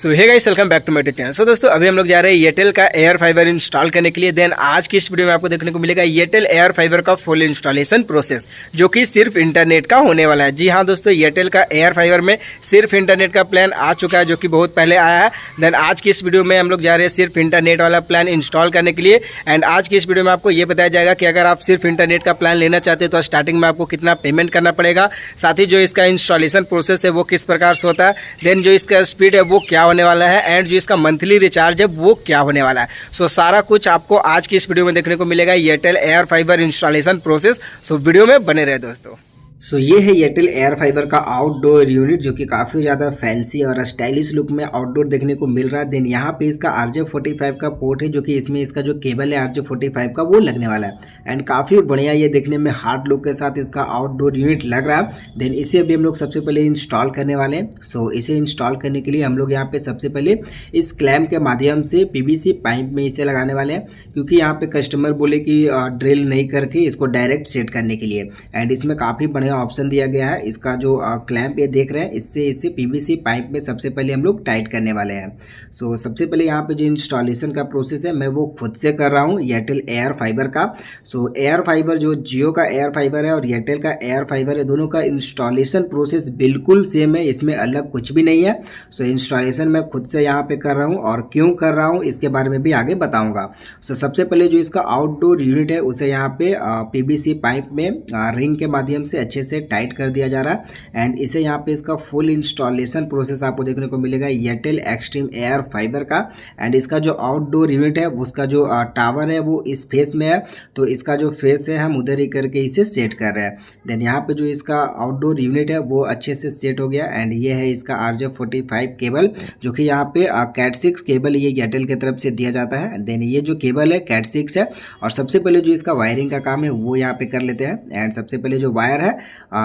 So hey guys, welcome back to my YouTube channel. So दोस्तों, अभी हम लोग जा रहे हैं एयरटेल का एयर फाइबर इंस्टॉल करने के लिए। देन आज की इस वीडियो में आपको देखने को मिलेगा एयरटेल एयर फाइबर का फुल इंस्टॉलेशन प्रोसेस, जो कि सिर्फ इंटरनेट का होने वाला है। जी हाँ दोस्तों, एयरटेल का एयर फाइबर में सिर्फ इंटरनेट का प्लान आ चुका है, जो कि बहुत पहले आया है। देन आज की इस वीडियो में हम लोग जा रहे हैं सिर्फ इंटरनेट वाला प्लान इंस्टॉल करने के लिए। एंड आज की इस वीडियो में आपको ये बताया जाएगा कि अगर आप सिर्फ इंटरनेट का प्लान लेना चाहते हैं तो स्टार्टिंग में आपको कितना पेमेंट करना पड़ेगा, साथ ही जो इसका इंस्टॉलेशन प्रोसेस है वो किस प्रकार से होता है, देन जो इसका स्पीड है वो क्या होने वाला है, एंड जो इसका मंथली रिचार्ज है वो क्या होने वाला है। सो सारा कुछ आपको आज की इस वीडियो में देखने को मिलेगा, Airtel air fibre installation process. So video में बने रहे दोस्तों। सो ये है एयरटेल एयर फाइबर का आउटडोर यूनिट, जो कि काफ़ी ज़्यादा फैंसी और स्टाइलिश लुक में आउटडोर देखने को मिल रहा है। देन यहाँ पे इसका RJ45 का पोर्ट है, जो कि इसमें इसका जो केबल है RJ45 का वो लगने वाला है। एंड काफ़ी बढ़िया ये देखने में हार्ड लुक के साथ इसका आउटडोर यूनिट लग रहा है। देन इसे अभी हम लोग सबसे पहले इंस्टॉल करने वाले हैं। सो इसे इंस्टॉल करने के लिए हम लोग यहाँ पे सबसे पहले इस क्लैम्प के माध्यम से PVC पाइप में इसे लगाने वाले हैं, क्योंकि यहाँ पे कस्टमर बोले कि ड्रिल नहीं करके इसको डायरेक्ट सेट करने के लिए। एंड इसमें काफ़ी बढ़िया ऑप्शन दिया गया है। इसका जो क्लैंप ये देख रहे हैं, इससे इसे PVC पाइप में सबसे पहले हम लोग टाइट करने वाले हैं। सो सबसे पहले यहाँ पे जो इंस्टॉलेशन का प्रोसेस है मैं वो खुद से कर रहा हूँ एयरटेल एयर फाइबर का। सो एयर फाइबर जो जियो का एयर फाइबर है और एयरटेल का एयर फाइबर है, दोनों का इंस्टॉलेशन प्रोसेस बिल्कुल सेम है, इसमें अलग कुछ भी नहीं है। सो इंस्टॉलेशन मैं खुद से यहाँ पे कर रहा हूँ, और क्यों कर रहा हूँ इसके बारे में भी आगे बताऊँगा। सो सबसे पहले जो इसका आउटडोर यूनिट है उसे यहाँ पे PVC पाइप में रिंग के माध्यम से अच्छे से टाइट कर दिया जा रहा है। एंड इसे यहाँ पे इसका फुल इंस्टॉलेशन प्रोसेस आपको देखने को मिलेगा एयरटेल एक्सट्रीम एयर फाइबर का। एंड इसका जो आउटडोर यूनिट है उसका जो टावर है वो इस फेस में है, तो इसका जो फेस है हम उधर ही करके इसे सेट कर रहे हैं। देन यहाँ पे जो इसका आउटडोर यूनिट है वो अच्छे से सेट हो गया। एंड ये है इसका RJ45 केबल, जो कि यहाँ पे Cat6 केबल ये एयरटेल की तरफ से दिया जाता है। देन ये जो केबल है Cat6 है। और सबसे पहले जो इसका वायरिंग का काम है वो यहाँ पे कर लेते हैं। एंड सबसे पहले जो वायर है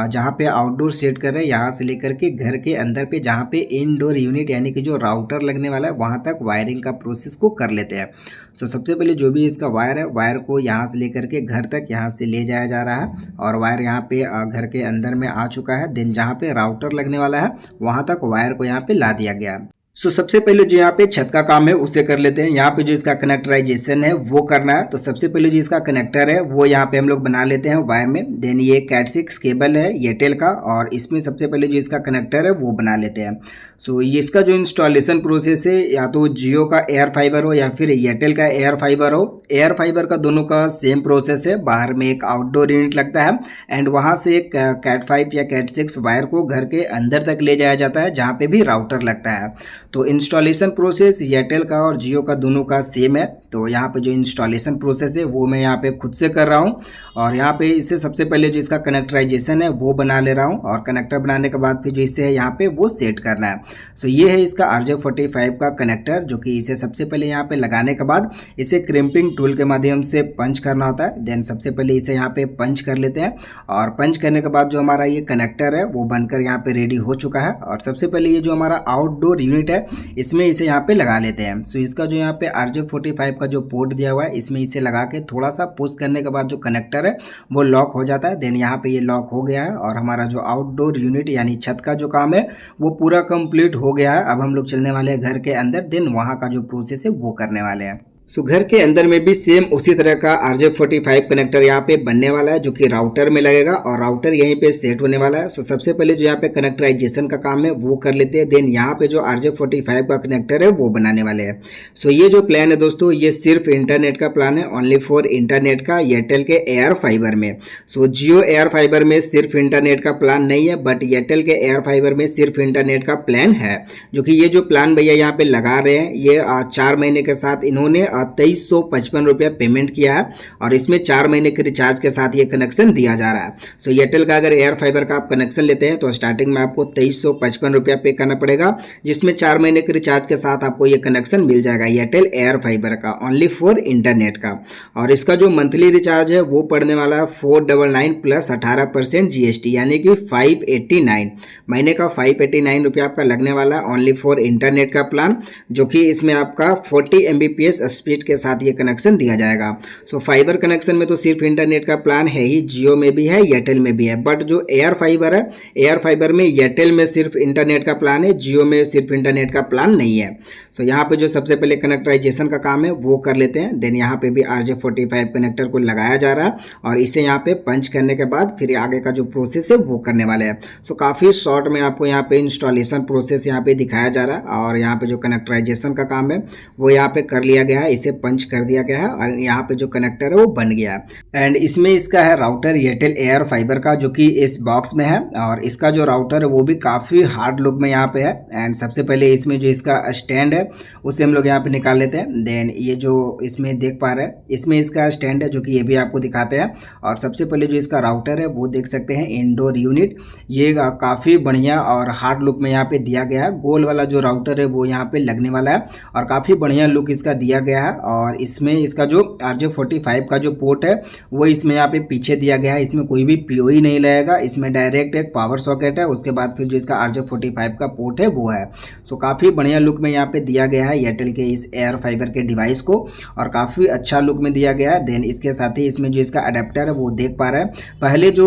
जहाँ पे आउटडोर सेट कर रहे हैं, यहाँ से लेकर के घर के अंदर पे जहाँ पे इनडोर यूनिट यानी कि जो राउटर लगने वाला है वहाँ तक वायरिंग का प्रोसेस को कर लेते हैं। सो सबसे पहले जो भी इसका वायर है, वायर को यहाँ से लेकर के घर तक यहाँ से ले जाया जा रहा है, और वायर यहाँ पे घर के अंदर में आ चुका है। देन जहाँ पे राउटर लगने वाला है वहाँ तक वायर को यहाँ पे ला दिया गया है। सो सबसे पहले जो यहाँ पे छत का काम है उसे कर लेते हैं। यहाँ पे जो इसका कनेक्टराइजेशन है वो करना है। तो सबसे पहले जो इसका कनेक्टर है वो यहाँ पे हम लोग बना लेते हैं वायर में। देन ये Cat6 केबल है एयरटेल का, और इसमें सबसे पहले जो इसका कनेक्टर है वो बना लेते हैं। सो ये इसका जो इंस्टॉलेशन प्रोसेस है, या तो जियो का एयर फाइबर हो या फिर एयरटेल का एयर फाइबर हो, एयर फाइबर का दोनों का सेम प्रोसेस है। बाहर में एक आउटडोर यूनिट लगता है, एंड वहाँ से एक Cat5 या Cat6 वायर को घर के अंदर तक ले जाया जाता है, जहाँ पे भी राउटर लगता है। तो इंस्टॉलेशन प्रोसेस एयरटेल का और जियो का दोनों का सेम है। तो यहाँ पे जो इंस्टॉलेशन प्रोसेस है वो मैं यहाँ पे खुद से कर रहा हूँ, और यहाँ पे इसे सबसे पहले जो इसका कनेक्टराइजेशन है वो बना ले रहा हूँ, और कनेक्टर बनाने के बाद फिर जो इससे है यहाँ पे वो सेट करना है। सो ये है इसका RJ45 का कनेक्टर, जो कि इसे सबसे पहले यहाँ पे लगाने के बाद इसे क्रिम्पिंग टूल के माध्यम से पंच करना होता है। देन सबसे पहले इसे यहाँ पे पंच कर लेते हैं, और पंच करने के बाद जो हमारा ये कनेक्टर है वो बनकर यहाँ पे रेडी हो चुका है। और सबसे पहले ये जो हमारा आउटडोर यूनिट है इसमें इसे यहाँ पे लगा लेते हैं। सो इसका जो यहाँ पे RJ45 का जो पोर्ट दिया हुआ है इसमें इसे लगा के थोड़ा सा पुश करने के बाद जो कनेक्टर है वो लॉक हो जाता है। देन यहाँ पे ये लॉक हो गया है, और हमारा जो आउटडोर यूनिट यानी छत का जो काम है वो पूरा कंप्लीट हो गया है। अब हम लोग चलने वाले हैं घर के अंदर, देन वहाँ का जो प्रोसेस है वो करने वाले हैं। सो घर के अंदर में भी सेम उसी तरह का RJ45 कनेक्टर यहाँ पे बनने वाला है, जो कि राउटर में लगेगा, और राउटर यहीं पे सेट होने वाला है। सो सबसे पहले जो यहाँ पे कनेक्टराइजेशन का काम है वो कर लेते हैं। देन यहाँ पे जो RJ45 का कनेक्टर है वो बनाने वाले हैं। सो ये जो प्लान है दोस्तों, ये सिर्फ इंटरनेट का प्लान है, ओनली फॉर इंटरनेट का एयरटेल के एयर फाइबर में। सो जियो एयर फाइबर में सिर्फ इंटरनेट का प्लान नहीं है, बट एयरटेल के एयर फाइबर में सिर्फ इंटरनेट का प्लान है। जो कि ये जो प्लान भैया यहाँ पे लगा रहे हैं, ये 4 महीने के साथ इन्होंने 2355 रुपया पेमेंट किया है, और इसमें 4 महीने के रिचार्ज के साथ ये कनेक्शन दिया जा रहा है। सो एयरटेल का अगर एयर फाइबर का आप कनेक्शन लेते हैं तो स्टार्टिंग में आपको 2355 रुपया पे करना पड़ेगा, जिसमें 4 महीने के रिचार्ज के साथ आपको ये कनेक्शन मिल जाएगा एयरटेल एयर फाइबर का, ओनली फॉर इंटरनेट का। और इसका जो मंथली रिचार्ज है वो पड़ने वाला है 499 प्लस 18% GST, यानी कि 589 महीने का 589 रुपया आपका लगने वाला है, ओनली फॉर इंटरनेट का प्लान। जो कि इसमें आपका 40 Mbps स्पीड के साथ ये कनेक्शन दिया जाएगा। सो फाइबर कनेक्शन में तो सिर्फ इंटरनेट का प्लान है ही, जियो में भी है, एयरटेल में भी है, बट जो एयर फाइबर है, एयर फाइबर में एयरटेल में सिर्फ इंटरनेट का प्लान है, जियो में सिर्फ इंटरनेट का प्लान नहीं है। सो यहाँ पे जो सबसे पहले कनेक्टराइजेशन का काम है वो कर लेते हैं। देन यहाँ पे भी RJ45 कनेक्टर को लगाया जा रहा है और इसे यहाँ पे पंच करने के बाद फिर आगे का जो प्रोसेस है वो करने वाले हैं। सो काफ़ी शॉर्ट में आपको यहाँ पे इंस्टॉलेशन प्रोसेस यहाँ पे दिखाया जा रहा है और यहाँ पे जो कनेक्टराइजेशन का काम है वो यहाँ पे कर लिया गया है, इसे पंच कर दिया गया है और यहाँ पे जो कनेक्टर है वो बन गया है। एंड इसमें इसका है राउटर एयरटेल एयर फाइबर का, जो कि इस बॉक्स में है और इसका जो राउटर है वो भी काफ़ी हार्ड लुक में यहाँ पे है। एंड सबसे पहले इसमें जो इसका स्टैंड है उसे हम लोग यहाँ पे निकाल लेते हैं। देन ये जो इसमें देख पा रहे हैं इसमें इसका स्टैंड है, जो कि ये भी आपको दिखाते हैं। और सबसे पहले जो इसका राउटर है वो देख सकते हैं इंडोर यूनिट, ये काफ़ी बढ़िया और हार्ड लुक में यहाँ पे दिया गया है। गोल वाला जो राउटर है वो यहाँ पे लगने वाला है और काफ़ी बढ़िया लुक इसका दिया गया है। और इसमें इसका जो RJ45 का जो पोर्ट है वो इसमें यहाँ पे पीछे दिया गया है, इसमें कोई भी POE नहीं लगेगा, इसमें डायरेक्ट एक पावर सॉकेट है, उसके बाद फिर जो इसका RJ45 का पोर्ट है वो है। सो काफ़ी बढ़िया लुक में यहाँ पे दिया गया है एयरटेल के इस एयर फाइबर के डिवाइस को और काफ़ी अच्छा लुक में दिया गया है। देन इसके साथ ही इसमें जो इसका अडेप्टर है वो देख पा रहे हैं, पहले जो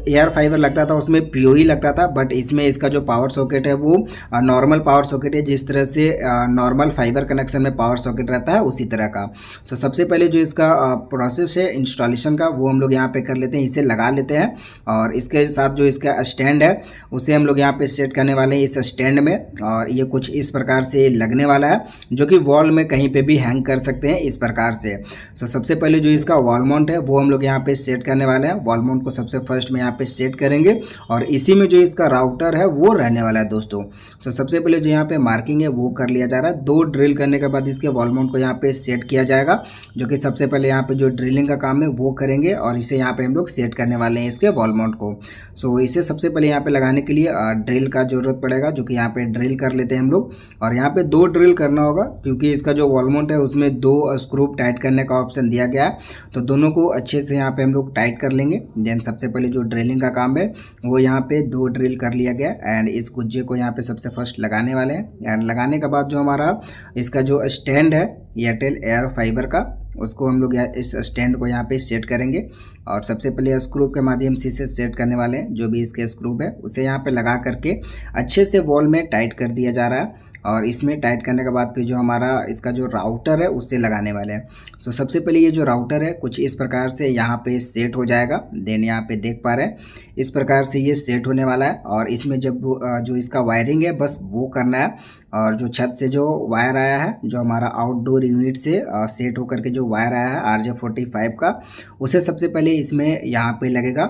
एयर फाइबर लगता था उसमें POE लगता था, बट इसमें इसका जो पावर सॉकेट है वो नॉर्मल पावर सॉकेट है, जिस तरह से नॉर्मल फाइबर कनेक्शन में पावर सॉकेट रहता है उसी तरह का। सो सबसे पहले जो इसका प्रोसेस है इंस्टॉलेशन का वो हम लोग यहाँ पे कर लेते हैं, इसे लगा लेते हैं और इसके साथ जो इसका स्टैंड है उसे हम लोग यहाँ पे सेट करने वाले हैं इस स्टैंड में। और ये कुछ इस प्रकार से लगने वाला है, जो कि वॉल में कहीं पे भी हैंग कर सकते हैं इस प्रकार से। सो सबसे पहले जो इसका वॉल माउंट है वो हम लोग यहाँ पे सेट करने वाले हैं। वॉल माउंट को सबसे फर्स्ट में यहाँ पे सेट करेंगे और इसी में जो इसका राउटर है वो रहने वाला है दोस्तों। सो सबसे पहले जो यहाँ पे मार्किंग है वो कर लिया जा रहा है। 2 ड्रिल करने के बाद इसके वॉल माउंट को यहाँ पे सेट किया जाएगा, जो कि सबसे पहले यहाँ पे जो ड्रिलिंग का काम है वो करेंगे और इसे यहाँ पे हम लोग सेट करने वाले हैं इसके वॉल माउंट को। सो इसे सबसे पहले यहाँ पे लगाने के लिए ड्रिल का जरूरत पड़ेगा, जो कि यहाँ पे ड्रिल कर लेते हैं हम लोग। और यहाँ पे 2 ड्रिल करना होगा क्योंकि इसका जो वॉल माउंट है उसमें 2 स्क्रू टाइट करने का ऑप्शन दिया गया है, तो दोनों को अच्छे से यहाँ पे हम लोग टाइट कर लेंगे। देन सबसे पहले जो ड्रिलिंग का काम है वो यहाँ पे 2 ड्रिल कर लिया गया एंड इस गुज्जे को यहाँ पे सबसे फर्स्ट लगाने वाले हैं। एंड लगाने के बाद जो हमारा इसका जो स्टैंड है एयरटेल एयर फाइबर का, उसको हम लोग इस स्टैंड को यहाँ पे सेट करेंगे और सबसे पहले स्क्रू के माध्यम से इसे सेट करने वाले हैं। जो भी इसके स्क्रू है उसे यहाँ पे लगा करके अच्छे से वॉल में टाइट कर दिया जा रहा है और इसमें टाइट करने के बाद फिर जो हमारा इसका जो राउटर है उससे लगाने वाले हैं। सो सबसे पहले ये जो राउटर है कुछ इस प्रकार से यहाँ पे सेट हो जाएगा। देन यहाँ पे देख पा रहे हैं इस प्रकार से ये सेट होने वाला है और इसमें जब जो इसका वायरिंग है बस वो करना है। और जो छत से जो वायर आया है, जो हमारा आउटडोर यूनिट से सेट होकर के जो वायर आया है RJ45 का, उसे सबसे पहले इसमें यहाँ पे लगेगा।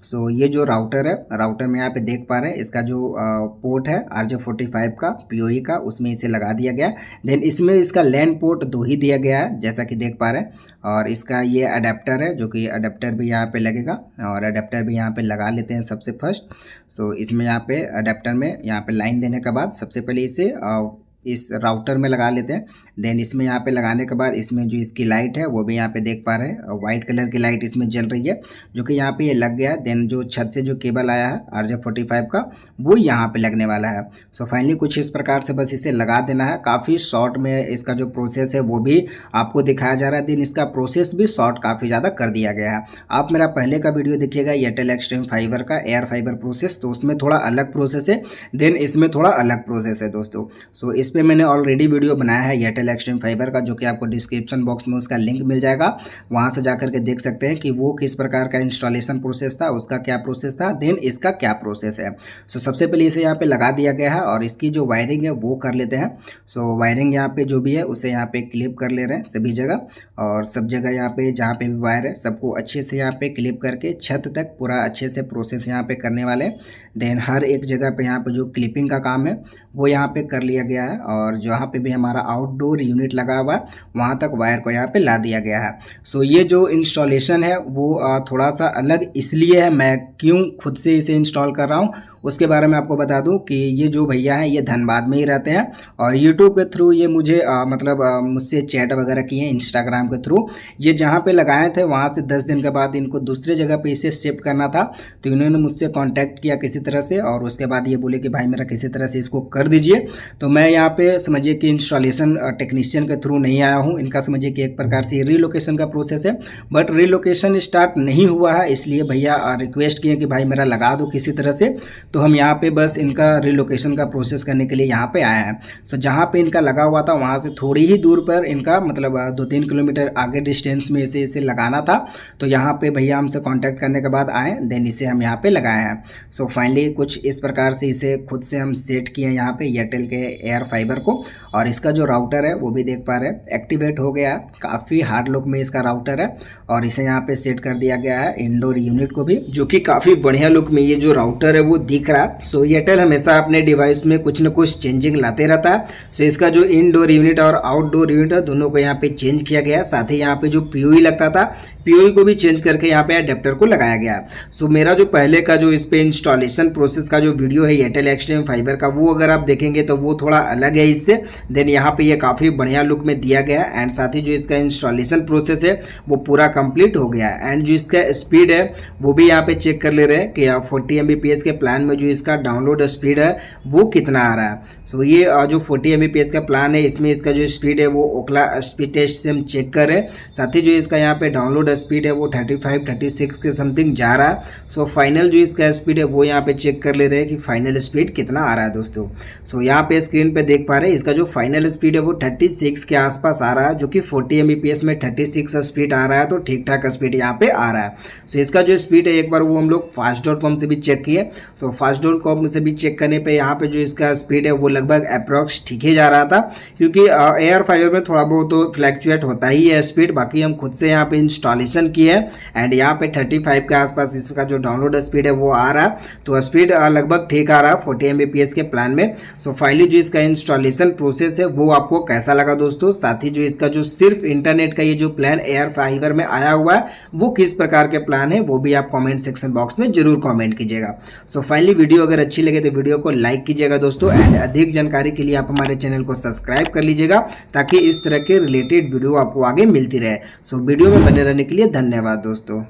सो ये जो राउटर है, राउटर में यहाँ पे देख पा रहे हैं इसका जो पोर्ट है RJ45 का POE का, उसमें इसे लगा दिया गया। देन इसमें इसका लैन पोर्ट 2 ही दिया गया है जैसा कि देख पा रहे हैं। और इसका ये अडेप्टर है, जो कि अडेप्टर भी यहाँ पे लगेगा और अडेप्टर भी यहाँ पे लगा लेते हैं सबसे फर्स्ट। सो इसमें यहाँ पे अडेप्टर में यहाँ पे लाइन देने के बाद सबसे पहले इसे इस राउटर में लगा लेते हैं। देन इसमें यहाँ पे लगाने के बाद इसमें जो इसकी लाइट है वो भी यहाँ पे देख पा रहे हैं, वाइट कलर की लाइट इसमें जल रही है, जो कि यहाँ पे ये लग गया है। देन जो छत से जो केबल आया है RJ45 का वो यहाँ पे लगने वाला है। सो फाइनली कुछ इस प्रकार से बस इसे लगा देना है। काफ़ी शॉर्ट में इसका जो प्रोसेस है वो भी आपको दिखाया जा रहा है। देन इसका प्रोसेस भी शॉर्ट काफ़ी ज़्यादा कर दिया गया है। आप मेरा पहले का वीडियो देखिएगा एयरटेल एक्सट्रीम फाइबर का एयर फाइबर प्रोसेस, तो उसमें थोड़ा अलग प्रोसेस है, देन इसमें थोड़ा अलग प्रोसेस है दोस्तों। सो इस पे मैंने ऑलरेडी वीडियो बनाया है एयरटेल एक्सट्रीम फाइबर का, जो कि आपको डिस्क्रिप्शन बॉक्स में उसका लिंक मिल जाएगा, वहां से जाकर के देख सकते हैं कि वो किस प्रकार का इंस्टॉलेशन प्रोसेस था, उसका क्या प्रोसेस था, देन इसका क्या प्रोसेस है। सो सबसे पहले इसे यहाँ पे लगा दिया गया है और इसकी जो वायरिंग है वो कर लेते हैं। सो वायरिंग यहाँ पे जो भी है उसे यहाँ पे क्लिप कर ले रहे हैं सभी जगह, और सब जगह यहाँ पे जहाँ पे भी वायर है सबको अच्छे से यहाँ पे क्लिप करके छत तक पूरा अच्छे से प्रोसेस यहाँ पे करने वाले। देन हर एक जगह पे यहाँ पे जो क्लिपिंग का काम है वो यहाँ पे कर लिया गया है और जहाँ पे भी हमारा आउटडोर यूनिट लगा हुआ है वहाँ तक वायर को यहाँ पे ला दिया गया है। सो ये जो इंस्टॉलेशन है वो थोड़ा सा अलग इसलिए है, मैं क्यों खुद से इसे इंस्टॉल कर रहा हूँ उसके बारे में आपको बता दूं कि ये जो भैया हैं ये धनबाद में ही रहते हैं और यूट्यूब के थ्रू ये मुझे मुझसे चैट वगैरह किए हैं इंस्टाग्राम के थ्रू। ये जहाँ पे लगाए थे वहाँ से 10 दिन के बाद इनको दूसरे जगह पे इसे शिफ्ट करना था, तो इन्होंने मुझसे कांटेक्ट किया किसी तरह से और उसके बाद ये बोले कि भाई मेरा किसी तरह से इसको कर दीजिए। तो मैं यहाँ पे समझिए कि इंस्टॉलेशन टेक्नीशियन के थ्रू नहीं आया हूँ, इनका समझिए कि एक प्रकार से रीलोकेशन का प्रोसेस है, बट रीलोकेशन स्टार्ट नहीं हुआ है, इसलिए भैया रिक्वेस्ट किए कि भाई मेरा लगा दो किसी तरह से। तो हम यहाँ पे बस इनका रीलोकेशन का प्रोसेस करने के लिए यहाँ पे आए हैं। तो जहाँ पे इनका लगा हुआ था वहाँ से थोड़ी ही दूर पर इनका 2-3 किलोमीटर आगे डिस्टेंस में इसे लगाना था। तो यहाँ पे भैया हमसे कांटेक्ट करने के बाद आए, देन इसे हम यहाँ पे लगाए हैं। सो फाइनली कुछ इस प्रकार से इसे खुद से हम सेट किए यहाँ पे एयरटेल के एयर फाइबर को। और इसका जो राउटर है वो भी देख पा रहे हैं एक्टिवेट हो गया है, काफ़ी हार्ड लुक में इसका राउटर है और इसे यहाँ पे सेट कर दिया गया है इंडोर यूनिट को भी, जो कि काफ़ी बढ़िया लुक में ये जो राउटर है वो दिख रहा है। सो एयरटेल हमेशा अपने डिवाइस में कुछ न कुछ चेंजिंग लाते रहता है। सो इसका जो इनडोर यूनिट और आउटडोर यूनिट है दोनों को यहाँ पे चेंज किया गया है, साथ ही यहाँ पे जो पीओई लगता था पीओई को भी चेंज करके यहाँ पे अडेप्टर को लगाया गया। सो मेरा जो पहले का जो इस पे इंस्टॉलेशन प्रोसेस का जो वीडियो है एयरटेल एक्सट्रीम फाइबर का, वो अगर आप देखेंगे तो वो थोड़ा अलग है इससे। देन यहाँ पे ये काफ़ी बढ़िया लुक में दिया गया है एंड साथ ही जो इसका इंस्टॉलेशन प्रोसेस है वो पूरा कंप्लीट हो गया है। एंड जो इसका स्पीड है वो भी यहाँ पे चेक कर ले रहे हैं कि 40 Mbps के प्लान में जो इसका डाउनलोड स्पीड है वो कितना आ रहा है। सो ये जो 40 Mbps का प्लान है इसमें इसका जो स्पीड है वो ओखला स्पीड टेस्ट से हम चेक कर रहे हैं। साथ ही जो इसका यहाँ पे डाउनलोड स्पीड है वो 35-36 के समथिंग जा रहा है। सो फाइनल जो इसका स्पीड है वो यहाँ पे चेक कर ले रहे हैं कि फाइनल स्पीड कितना आ रहा है दोस्तों। सो यहाँ पे स्क्रीन पे देख पा रहे हैं इसका जो फाइनल स्पीड है वो 36 के आसपास आ रहा है, जो कि 40 Mbps में 36 स्पीड आ रहा है, तो ठीक ठाक स्पीड यहाँ पे आ रहा है। सो इसका जो स्पीड है एक बार वो हम लोग fast.com से भी चेक किए। सो fast.com से भी चेक करने पे यहाँ पे जो इसका स्पीड है वो लगभग अप्रॉक्स ठीक ही जा रहा था, क्योंकि एयर फाइबर में थोड़ा बहुत तो फ्लैक्चुएट होता ही है स्पीड। बाकी हम खुद से यहाँ पे इंस्टॉलेशन किए एंड यहाँ पे 35 के आसपास इसका जो डाउनलोड स्पीड है वो आ रहा है, तो स्पीड लगभग ठीक आ रहा है 40 Mbps के प्लान में। सो फाइनली जो इसका इंस्टॉलेशन प्रोसेस है वो आपको कैसा लगा दोस्तों, साथ ही जो इसका जो सिर्फ इंटरनेट का ये जो प्लान एयर फाइबर में आया हुआ है वो किस प्रकार के प्लान है वो भी आप कमेंट सेक्शन बॉक्स में जरूर कमेंट कीजिएगा। सो फाइनली वीडियो अगर अच्छी लगे तो वीडियो को लाइक कीजिएगा दोस्तों एंड अधिक जानकारी के लिए आप हमारे चैनल को सब्सक्राइब कर लीजिएगा, ताकि इस तरह के रिलेटेड वीडियो आपको आगे मिलती रहे। सो वीडियो में बने रहने के लिए धन्यवाद दोस्तों।